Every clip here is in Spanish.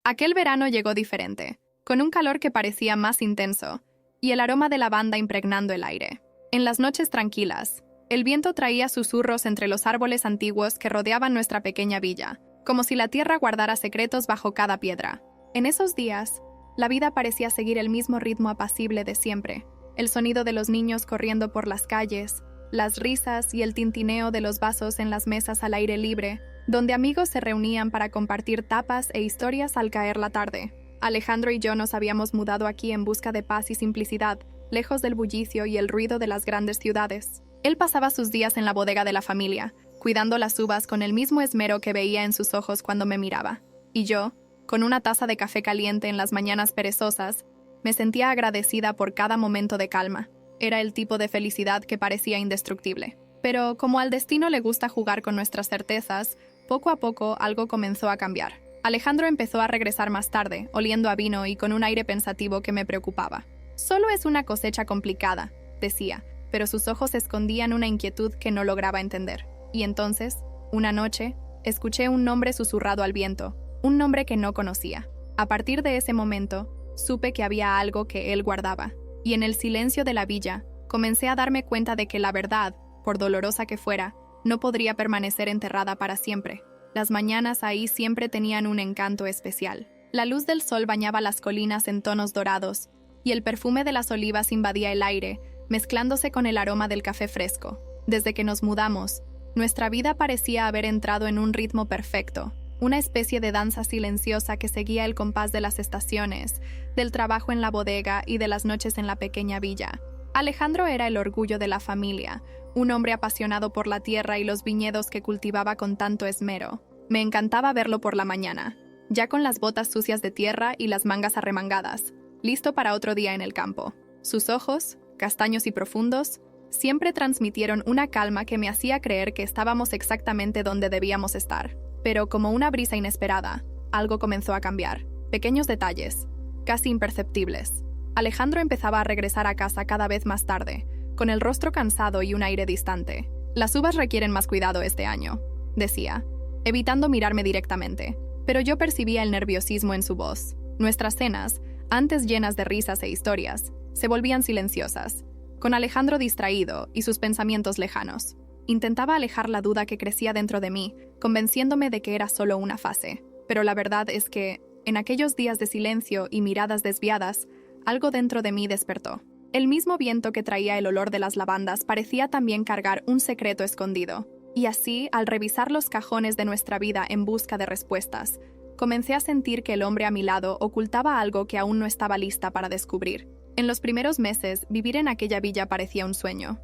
Aquel verano llegó diferente, con un calor que parecía más intenso, y el aroma de lavanda impregnando el aire. En las noches tranquilas, el viento traía susurros entre los árboles antiguos que rodeaban nuestra pequeña villa, como si la tierra guardara secretos bajo cada piedra. En esos días, la vida parecía seguir el mismo ritmo apacible de siempre. El sonido de los niños corriendo por las calles, las risas y el tintineo de los vasos en las mesas al aire libre, donde amigos se reunían para compartir tapas e historias al caer la tarde. Alejandro y yo nos habíamos mudado aquí en busca de paz y simplicidad, lejos del bullicio y el ruido de las grandes ciudades. Él pasaba sus días en la bodega de la familia, cuidando las uvas con el mismo esmero que veía en sus ojos cuando me miraba. Y yo, con una taza de café caliente en las mañanas perezosas, me sentía agradecida por cada momento de calma. Era el tipo de felicidad que parecía indestructible. Pero como al destino le gusta jugar con nuestras certezas, poco a poco algo comenzó a cambiar. Alejandro empezó a regresar más tarde, oliendo a vino y con un aire pensativo que me preocupaba. «Solo es una cosecha complicada», decía, pero sus ojos escondían una inquietud que no lograba entender. Y entonces, una noche, escuché un nombre susurrado al viento, un nombre que no conocía. A partir de ese momento, supe que había algo que él guardaba, y en el silencio de la villa, comencé a darme cuenta de que la verdad, por dolorosa que fuera, no podría permanecer enterrada para siempre. Las mañanas ahí siempre tenían un encanto especial. La luz del sol bañaba las colinas en tonos dorados, y el perfume de las olivas invadía el aire, mezclándose con el aroma del café fresco. Desde que nos mudamos, nuestra vida parecía haber entrado en un ritmo perfecto, una especie de danza silenciosa que seguía el compás de las estaciones, del trabajo en la bodega y de las noches en la pequeña villa. Alejandro era el orgullo de la familia, un hombre apasionado por la tierra y los viñedos que cultivaba con tanto esmero. Me encantaba verlo por la mañana, ya con las botas sucias de tierra y las mangas arremangadas, listo para otro día en el campo. Sus ojos, castaños y profundos, siempre transmitieron una calma que me hacía creer que estábamos exactamente donde debíamos estar. Pero como una brisa inesperada, algo comenzó a cambiar. Pequeños detalles, casi imperceptibles. Alejandro empezaba a regresar a casa cada vez más tarde, con el rostro cansado y un aire distante. «Las uvas requieren más cuidado este año», decía, evitando mirarme directamente, pero yo percibía el nerviosismo en su voz. Nuestras cenas, antes llenas de risas e historias, se volvían silenciosas, con Alejandro distraído y sus pensamientos lejanos. Intentaba alejar la duda que crecía dentro de mí, convenciéndome de que era solo una fase. Pero la verdad es que, en aquellos días de silencio y miradas desviadas, algo dentro de mí despertó. El mismo viento que traía el olor de las lavandas parecía también cargar un secreto escondido. Y así, al revisar los cajones de nuestra vida en busca de respuestas, comencé a sentir que el hombre a mi lado ocultaba algo que aún no estaba lista para descubrir. En los primeros meses, vivir en aquella villa parecía un sueño.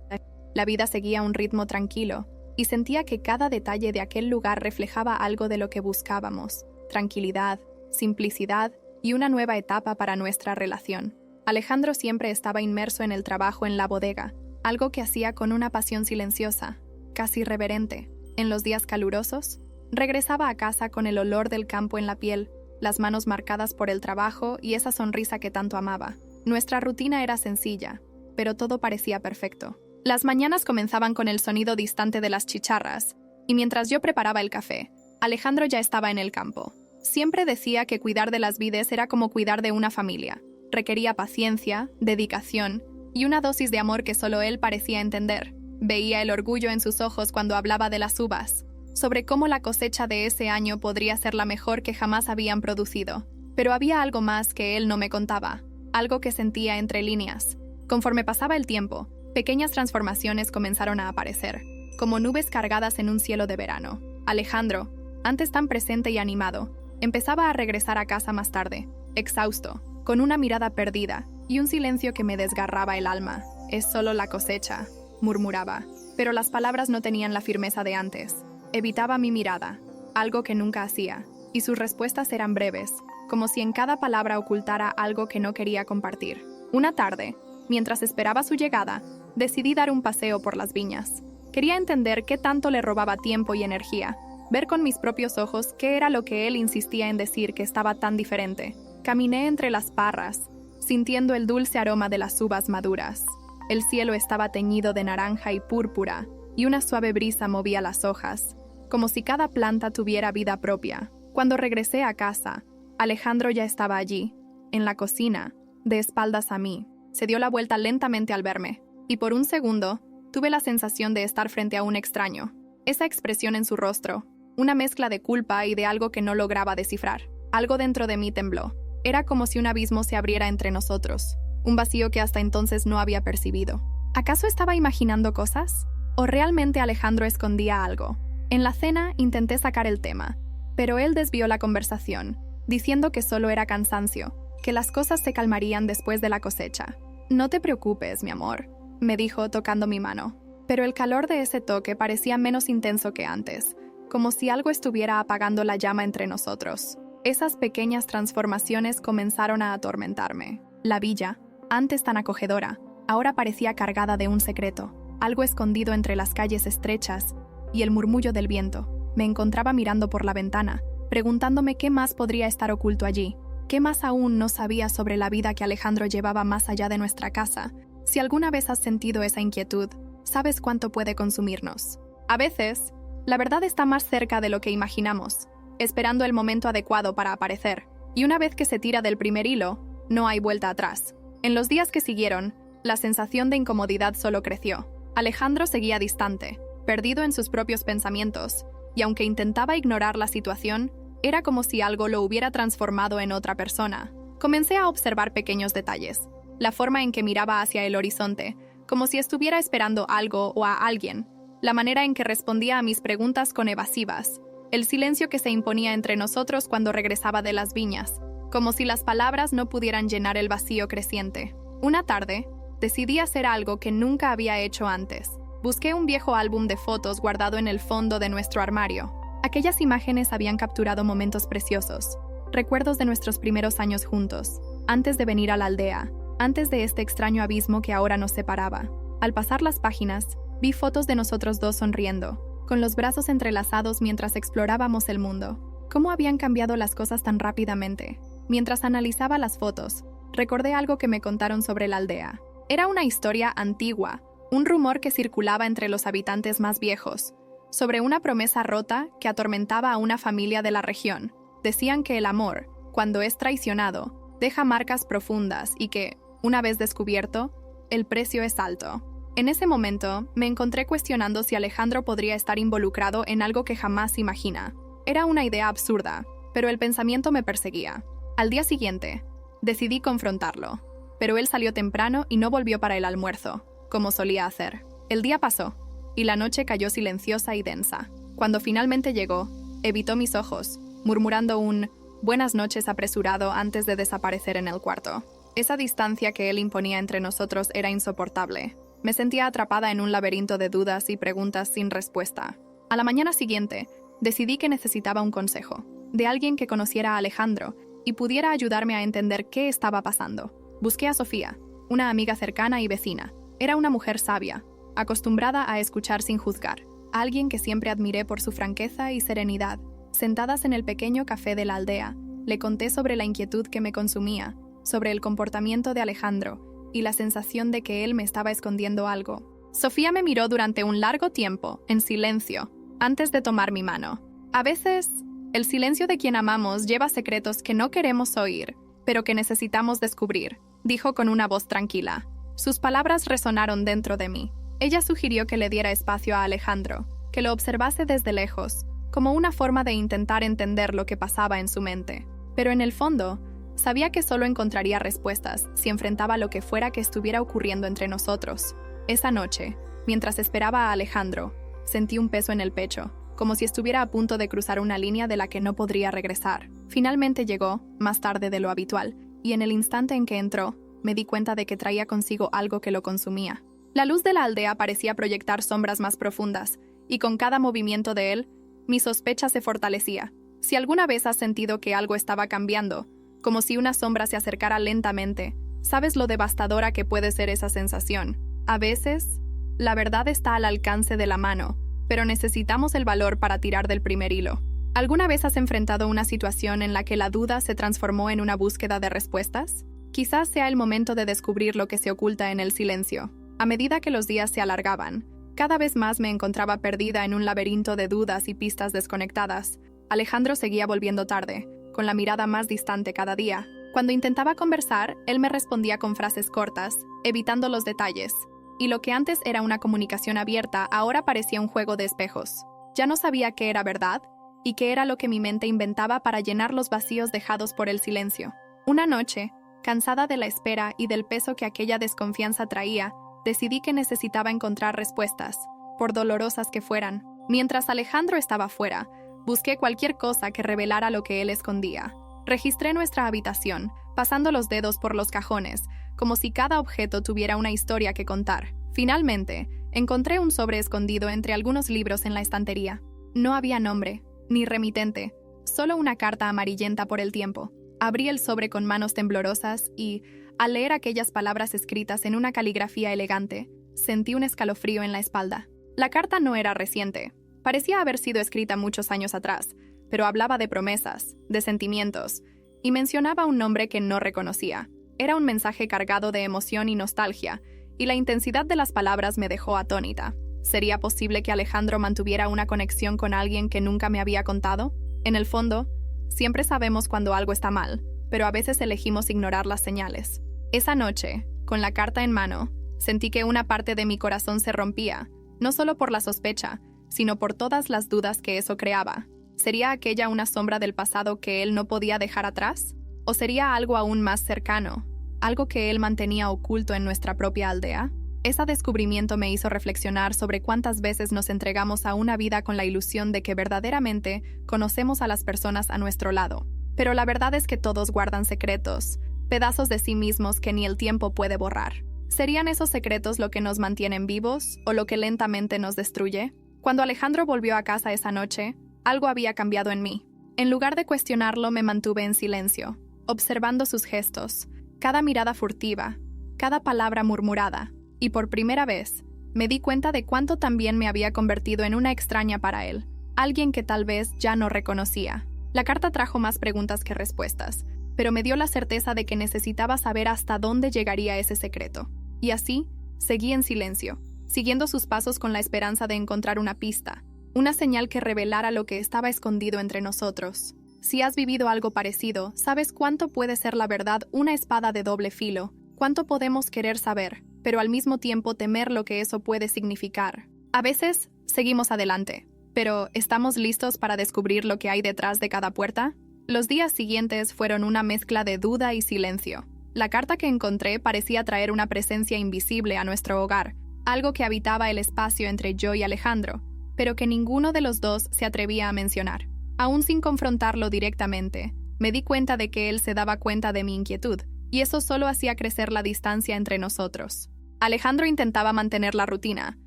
La vida seguía un ritmo tranquilo, y sentía que cada detalle de aquel lugar reflejaba algo de lo que buscábamos: tranquilidad, simplicidad y una nueva etapa para nuestra relación. Alejandro siempre estaba inmerso en el trabajo en la bodega, algo que hacía con una pasión silenciosa, casi reverente. En los días calurosos, regresaba a casa con el olor del campo en la piel, las manos marcadas por el trabajo y esa sonrisa que tanto amaba. Nuestra rutina era sencilla, pero todo parecía perfecto. Las mañanas comenzaban con el sonido distante de las chicharras, y mientras yo preparaba el café, Alejandro ya estaba en el campo. Siempre decía que cuidar de las vides era como cuidar de una familia. Requería paciencia, dedicación y una dosis de amor que solo él parecía entender. Veía el orgullo en sus ojos cuando hablaba de las uvas, sobre cómo la cosecha de ese año podría ser la mejor que jamás habían producido. Pero había algo más que él no me contaba, algo que sentía entre líneas. Conforme pasaba el tiempo, pequeñas transformaciones comenzaron a aparecer, como nubes cargadas en un cielo de verano. Alejandro, antes tan presente y animado, empezaba a regresar a casa más tarde, exhausto, con una mirada perdida y un silencio que me desgarraba el alma. «Es solo la cosecha», murmuraba, pero las palabras no tenían la firmeza de antes. Evitaba mi mirada, algo que nunca hacía, y sus respuestas eran breves, como si en cada palabra ocultara algo que no quería compartir. Una tarde, mientras esperaba su llegada, decidí dar un paseo por las viñas. Quería entender qué tanto le robaba tiempo y energía, ver con mis propios ojos qué era lo que él insistía en decir que estaba tan diferente. Caminé entre las parras, sintiendo el dulce aroma de las uvas maduras. El cielo estaba teñido de naranja y púrpura, y una suave brisa movía las hojas, como si cada planta tuviera vida propia. Cuando regresé a casa, Alejandro ya estaba allí, en la cocina, de espaldas a mí. Se dio la vuelta lentamente al verme, y por un segundo tuve la sensación de estar frente a un extraño. Esa expresión en su rostro, una mezcla de culpa y de algo que no lograba descifrar. Algo dentro de mí tembló. Era como si un abismo se abriera entre nosotros, un vacío que hasta entonces no había percibido. ¿Acaso estaba imaginando cosas? ¿O realmente Alejandro escondía algo? En la cena intenté sacar el tema, pero él desvió la conversación, diciendo que solo era cansancio, que las cosas se calmarían después de la cosecha. «No te preocupes, mi amor», me dijo tocando mi mano. Pero el calor de ese toque parecía menos intenso que antes, como si algo estuviera apagando la llama entre nosotros. Esas pequeñas transformaciones comenzaron a atormentarme. La villa, antes tan acogedora, ahora parecía cargada de un secreto, algo escondido entre las calles estrechas y el murmullo del viento. Me encontraba mirando por la ventana, preguntándome qué más podría estar oculto allí, qué más aún no sabía sobre la vida que Alejandro llevaba más allá de nuestra casa. Si alguna vez has sentido esa inquietud, sabes cuánto puede consumirnos. A veces, la verdad está más cerca de lo que imaginamos, esperando el momento adecuado para aparecer, y una vez que se tira del primer hilo, no hay vuelta atrás. En los días que siguieron, la sensación de incomodidad solo creció. Alejandro seguía distante, perdido en sus propios pensamientos, y aunque intentaba ignorar la situación, era como si algo lo hubiera transformado en otra persona. Comencé a observar pequeños detalles, la forma en que miraba hacia el horizonte, como si estuviera esperando algo o a alguien, la manera en que respondía a mis preguntas con evasivas, el silencio que se imponía entre nosotros cuando regresaba de las viñas, como si las palabras no pudieran llenar el vacío creciente. Una tarde, decidí hacer algo que nunca había hecho antes. Busqué un viejo álbum de fotos guardado en el fondo de nuestro armario. Aquellas imágenes habían capturado momentos preciosos, recuerdos de nuestros primeros años juntos, antes de venir a la aldea, antes de este extraño abismo que ahora nos separaba. Al pasar las páginas, vi fotos de nosotros dos sonriendo, con los brazos entrelazados mientras explorábamos el mundo. ¿Cómo habían cambiado las cosas tan rápidamente? Mientras analizaba las fotos, recordé algo que me contaron sobre la aldea. Era una historia antigua, un rumor que circulaba entre los habitantes más viejos, sobre una promesa rota que atormentaba a una familia de la región. Decían que el amor, cuando es traicionado, deja marcas profundas y que, una vez descubierto, el precio es alto. En ese momento, me encontré cuestionando si Alejandro podría estar involucrado en algo que jamás imagina. Era una idea absurda, pero el pensamiento me perseguía. Al día siguiente, decidí confrontarlo, pero él salió temprano y no volvió para el almuerzo, como solía hacer. El día pasó, y la noche cayó silenciosa y densa. Cuando finalmente llegó, evitó mis ojos, murmurando un «buenas noches» apresurado antes de desaparecer en el cuarto. Esa distancia que él imponía entre nosotros era insoportable. Me sentía atrapada en un laberinto de dudas y preguntas sin respuesta. A la mañana siguiente, decidí que necesitaba un consejo, de alguien que conociera a Alejandro y pudiera ayudarme a entender qué estaba pasando. Busqué a Sofía, una amiga cercana y vecina. Era una mujer sabia, acostumbrada a escuchar sin juzgar, alguien que siempre admiré por su franqueza y serenidad. Sentadas en el pequeño café de la aldea, le conté sobre la inquietud que me consumía, sobre el comportamiento de Alejandro y la sensación de que él me estaba escondiendo algo. Sofía me miró durante un largo tiempo, en silencio, antes de tomar mi mano. A veces, el silencio de quien amamos lleva secretos que no queremos oír, pero que necesitamos descubrir, dijo con una voz tranquila. Sus palabras resonaron dentro de mí. Ella sugirió que le diera espacio a Alejandro, que lo observase desde lejos, como una forma de intentar entender lo que pasaba en su mente. Pero en el fondo, sabía que solo encontraría respuestas si enfrentaba lo que fuera que estuviera ocurriendo entre nosotros. Esa noche, mientras esperaba a Alejandro, sentí un peso en el pecho, como si estuviera a punto de cruzar una línea de la que no podría regresar. Finalmente llegó, más tarde de lo habitual, y en el instante en que entró, me di cuenta de que traía consigo algo que lo consumía. La luz de la aldea parecía proyectar sombras más profundas, y con cada movimiento de él, mi sospecha se fortalecía. Si alguna vez has sentido que algo estaba cambiando, como si una sombra se acercara lentamente, sabes lo devastadora que puede ser esa sensación. A veces, la verdad está al alcance de la mano, pero necesitamos el valor para tirar del primer hilo. ¿Alguna vez has enfrentado una situación en la que la duda se transformó en una búsqueda de respuestas? Quizás sea el momento de descubrir lo que se oculta en el silencio. A medida que los días se alargaban, cada vez más me encontraba perdida en un laberinto de dudas y pistas desconectadas. Alejandro seguía volviendo tarde, con la mirada más distante cada día. Cuando intentaba conversar, él me respondía con frases cortas, evitando los detalles. Y lo que antes era una comunicación abierta, ahora parecía un juego de espejos. Ya no sabía qué era verdad y qué era lo que mi mente inventaba para llenar los vacíos dejados por el silencio. Una noche, cansada de la espera y del peso que aquella desconfianza traía, decidí que necesitaba encontrar respuestas, por dolorosas que fueran. Mientras Alejandro estaba fuera, busqué cualquier cosa que revelara lo que él escondía. Registré nuestra habitación, pasando los dedos por los cajones, como si cada objeto tuviera una historia que contar. Finalmente, encontré un sobre escondido entre algunos libros en la estantería. No había nombre, ni remitente, solo una carta amarillenta por el tiempo. Abrí el sobre con manos temblorosas y, al leer aquellas palabras escritas en una caligrafía elegante, sentí un escalofrío en la espalda. La carta no era reciente. Parecía haber sido escrita muchos años atrás, pero hablaba de promesas, de sentimientos, y mencionaba un nombre que no reconocía. Era un mensaje cargado de emoción y nostalgia, y la intensidad de las palabras me dejó atónita. ¿Sería posible que Alejandro mantuviera una conexión con alguien que nunca me había contado? En el fondo, siempre sabemos cuando algo está mal, pero a veces elegimos ignorar las señales. Esa noche, con la carta en mano, sentí que una parte de mi corazón se rompía, no solo por la sospecha, sino por todas las dudas que eso creaba. ¿Sería aquella una sombra del pasado que él no podía dejar atrás? ¿O sería algo aún más cercano, algo que él mantenía oculto en nuestra propia aldea? Ese descubrimiento me hizo reflexionar sobre cuántas veces nos entregamos a una vida con la ilusión de que verdaderamente conocemos a las personas a nuestro lado. Pero la verdad es que todos guardan secretos, pedazos de sí mismos que ni el tiempo puede borrar. ¿Serían esos secretos lo que nos mantienen vivos o lo que lentamente nos destruye? Cuando Alejandro volvió a casa esa noche, algo había cambiado en mí. En lugar de cuestionarlo, me mantuve en silencio, observando sus gestos, cada mirada furtiva, cada palabra murmurada, y por primera vez, me di cuenta de cuánto también me había convertido en una extraña para él, alguien que tal vez ya no reconocía. La carta trajo más preguntas que respuestas, pero me dio la certeza de que necesitaba saber hasta dónde llegaría ese secreto. Y así, seguí en silencio, siguiendo sus pasos con la esperanza de encontrar una pista, una señal que revelara lo que estaba escondido entre nosotros. Si has vivido algo parecido, sabes cuánto puede ser la verdad una espada de doble filo, cuánto podemos querer saber, pero al mismo tiempo temer lo que eso puede significar. A veces, seguimos adelante, pero ¿estamos listos para descubrir lo que hay detrás de cada puerta? Los días siguientes fueron una mezcla de duda y silencio. La carta que encontré parecía traer una presencia invisible a nuestro hogar, algo que habitaba el espacio entre yo y Alejandro, pero que ninguno de los dos se atrevía a mencionar. Aún sin confrontarlo directamente, me di cuenta de que él se daba cuenta de mi inquietud, y eso solo hacía crecer la distancia entre nosotros. Alejandro intentaba mantener la rutina,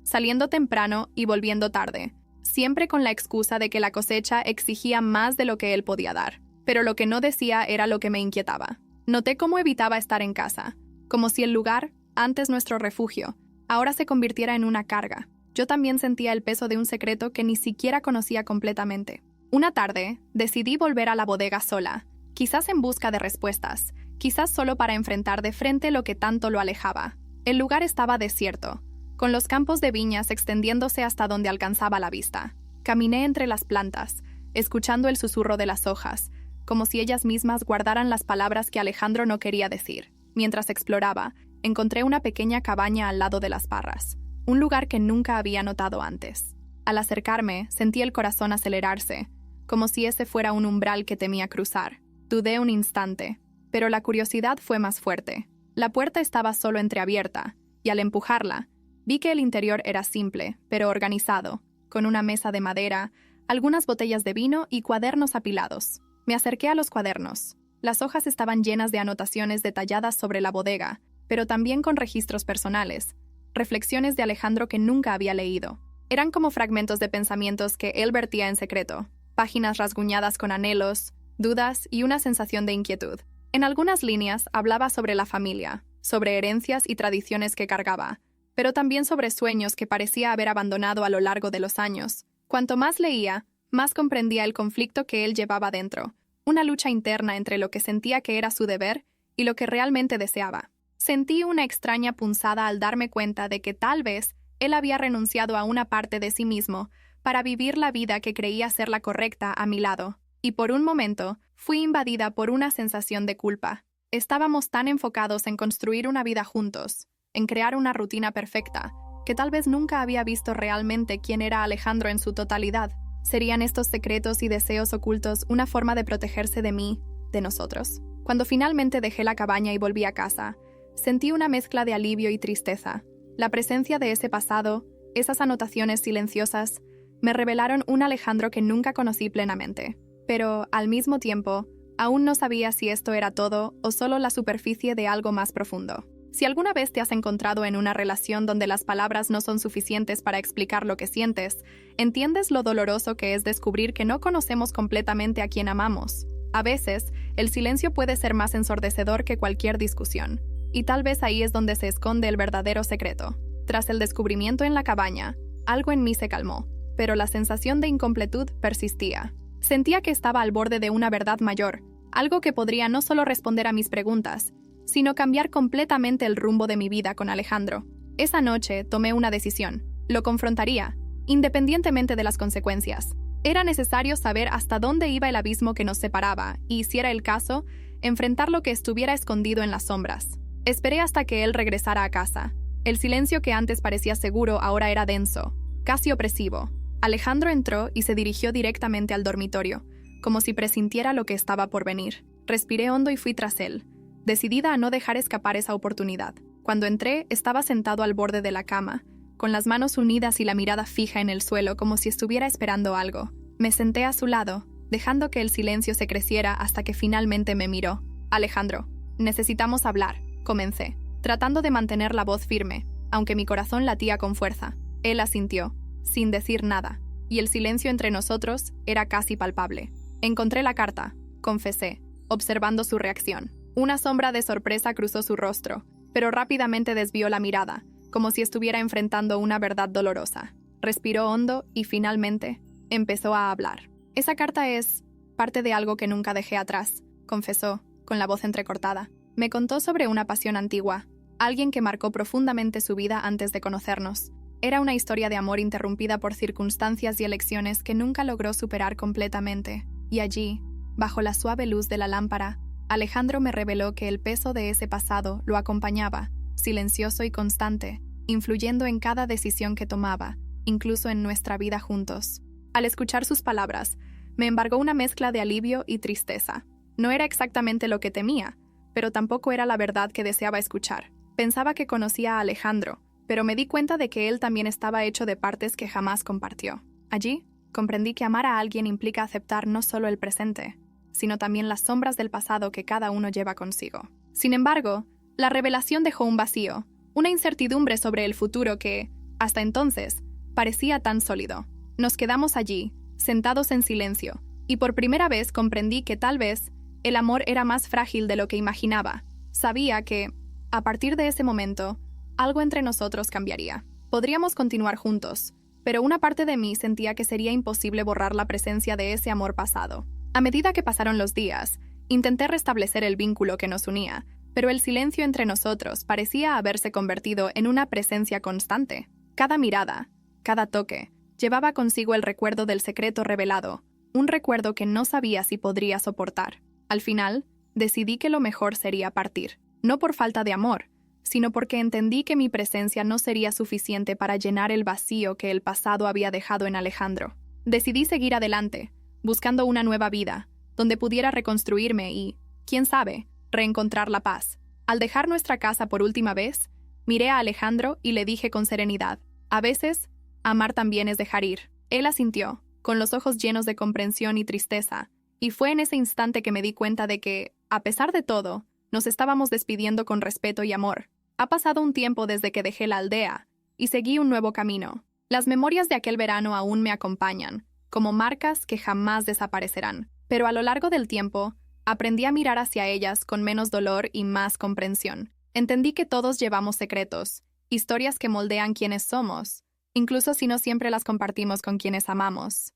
saliendo temprano y volviendo tarde, siempre con la excusa de que la cosecha exigía más de lo que él podía dar, pero lo que no decía era lo que me inquietaba. Noté cómo evitaba estar en casa, como si el lugar, antes nuestro refugio, ahora se convirtiera en una carga. Yo también sentía el peso de un secreto que ni siquiera conocía completamente. Una tarde, decidí volver a la bodega sola, quizás en busca de respuestas, quizás solo para enfrentar de frente lo que tanto lo alejaba. El lugar estaba desierto, con los campos de viñas extendiéndose hasta donde alcanzaba la vista. Caminé entre las plantas, escuchando el susurro de las hojas, como si ellas mismas guardaran las palabras que Alejandro no quería decir. Mientras exploraba, encontré una pequeña cabaña al lado de las parras, un lugar que nunca había notado antes. Al acercarme, sentí el corazón acelerarse, como si ese fuera un umbral que temía cruzar. Dudé un instante, pero la curiosidad fue más fuerte. La puerta estaba solo entreabierta, y al empujarla, vi que el interior era simple, pero organizado, con una mesa de madera, algunas botellas de vino y cuadernos apilados. Me acerqué a los cuadernos. Las hojas estaban llenas de anotaciones detalladas sobre la bodega, pero también con registros personales, reflexiones de Alejandro que nunca había leído. Eran como fragmentos de pensamientos que él vertía en secreto, páginas rasguñadas con anhelos, dudas y una sensación de inquietud. En algunas líneas hablaba sobre la familia, sobre herencias y tradiciones que cargaba, pero también sobre sueños que parecía haber abandonado a lo largo de los años. Cuanto más leía, más comprendía el conflicto que él llevaba dentro, una lucha interna entre lo que sentía que era su deber y lo que realmente deseaba. Sentí una extraña punzada al darme cuenta de que tal vez él había renunciado a una parte de sí mismo para vivir la vida que creía ser la correcta a mi lado, y por un momento Fui invadida por una sensación de culpa. Estábamos tan enfocados en construir una vida juntos, en crear una rutina perfecta, que tal vez nunca había visto realmente quién era Alejandro en su totalidad. ¿Serían estos secretos y deseos ocultos una forma de protegerse de mí, de nosotros? Cuando finalmente dejé la cabaña y volví a casa, sentí una mezcla de alivio y tristeza. La presencia de ese pasado, esas anotaciones silenciosas, me revelaron un Alejandro que nunca conocí plenamente. Pero, al mismo tiempo, aún no sabía si esto era todo o solo la superficie de algo más profundo. Si alguna vez te has encontrado en una relación donde las palabras no son suficientes para explicar lo que sientes, entiendes lo doloroso que es descubrir que no conocemos completamente a quien amamos. A veces, el silencio puede ser más ensordecedor que cualquier discusión, y tal vez ahí es donde se esconde el verdadero secreto. Tras el descubrimiento en la cabaña, algo en mí se calmó, pero la sensación de incompletud persistía. Sentía que estaba al borde de una verdad mayor, algo que podría no solo responder a mis preguntas, sino cambiar completamente el rumbo de mi vida con Alejandro. Esa noche tomé una decisión. Lo confrontaría, independientemente de las consecuencias. Era necesario saber hasta dónde iba el abismo que nos separaba y, si era el caso, enfrentar lo que estuviera escondido en las sombras. Esperé hasta que él regresara a casa. El silencio que antes parecía seguro ahora era denso, casi opresivo. Alejandro entró y se dirigió directamente al dormitorio, como si presintiera lo que estaba por venir. Respiré hondo y fui tras él, decidida a no dejar escapar esa oportunidad. Cuando entré, estaba sentado al borde de la cama, con las manos unidas y la mirada fija en el suelo como si estuviera esperando algo. Me senté a su lado, dejando que el silencio se creciera hasta que finalmente me miró. «Alejandro, necesitamos hablar», comencé, tratando de mantener la voz firme, aunque mi corazón latía con fuerza. Él asintió, sin decir nada, y el silencio entre nosotros era casi palpable. «Encontré la carta», confesé, observando su reacción. Una sombra de sorpresa cruzó su rostro, pero rápidamente desvió la mirada, como si estuviera enfrentando una verdad dolorosa. Respiró hondo y finalmente empezó a hablar. «Esa carta es parte de algo que nunca dejé atrás», confesó, con la voz entrecortada. Me contó sobre una pasión antigua, alguien que marcó profundamente su vida antes de conocernos. Era una historia de amor interrumpida por circunstancias y elecciones que nunca logró superar completamente. Y allí, bajo la suave luz de la lámpara, Alejandro me reveló que el peso de ese pasado lo acompañaba, silencioso y constante, influyendo en cada decisión que tomaba, incluso en nuestra vida juntos. Al escuchar sus palabras, me embargó una mezcla de alivio y tristeza. No era exactamente lo que temía, pero tampoco era la verdad que deseaba escuchar. Pensaba que conocía a Alejandro, pero me di cuenta de que él también estaba hecho de partes que jamás compartió. Allí, comprendí que amar a alguien implica aceptar no solo el presente, sino también las sombras del pasado que cada uno lleva consigo. Sin embargo, la revelación dejó un vacío, una incertidumbre sobre el futuro que, hasta entonces, parecía tan sólido. Nos quedamos allí, sentados en silencio, y por primera vez comprendí que tal vez el amor era más frágil de lo que imaginaba. Sabía que, a partir de ese momento, algo entre nosotros cambiaría. Podríamos continuar juntos, pero una parte de mí sentía que sería imposible borrar la presencia de ese amor pasado. A medida que pasaron los días, intenté restablecer el vínculo que nos unía, pero el silencio entre nosotros parecía haberse convertido en una presencia constante. Cada mirada, cada toque, llevaba consigo el recuerdo del secreto revelado, un recuerdo que no sabía si podría soportar. Al final, decidí que lo mejor sería partir, no por falta de amor, sino porque entendí que mi presencia no sería suficiente para llenar el vacío que el pasado había dejado en Alejandro. Decidí seguir adelante, buscando una nueva vida, donde pudiera reconstruirme y, quién sabe, reencontrar la paz. Al dejar nuestra casa por última vez, miré a Alejandro y le dije con serenidad, «A veces, amar también es dejar ir». Él asintió, con los ojos llenos de comprensión y tristeza, y fue en ese instante que me di cuenta de que, a pesar de todo, nos estábamos despidiendo con respeto y amor. Ha pasado un tiempo desde que dejé la aldea, y seguí un nuevo camino. Las memorias de aquel verano aún me acompañan, como marcas que jamás desaparecerán. Pero a lo largo del tiempo, aprendí a mirar hacia ellas con menos dolor y más comprensión. Entendí que todos llevamos secretos, historias que moldean quienes somos, incluso si no siempre las compartimos con quienes amamos.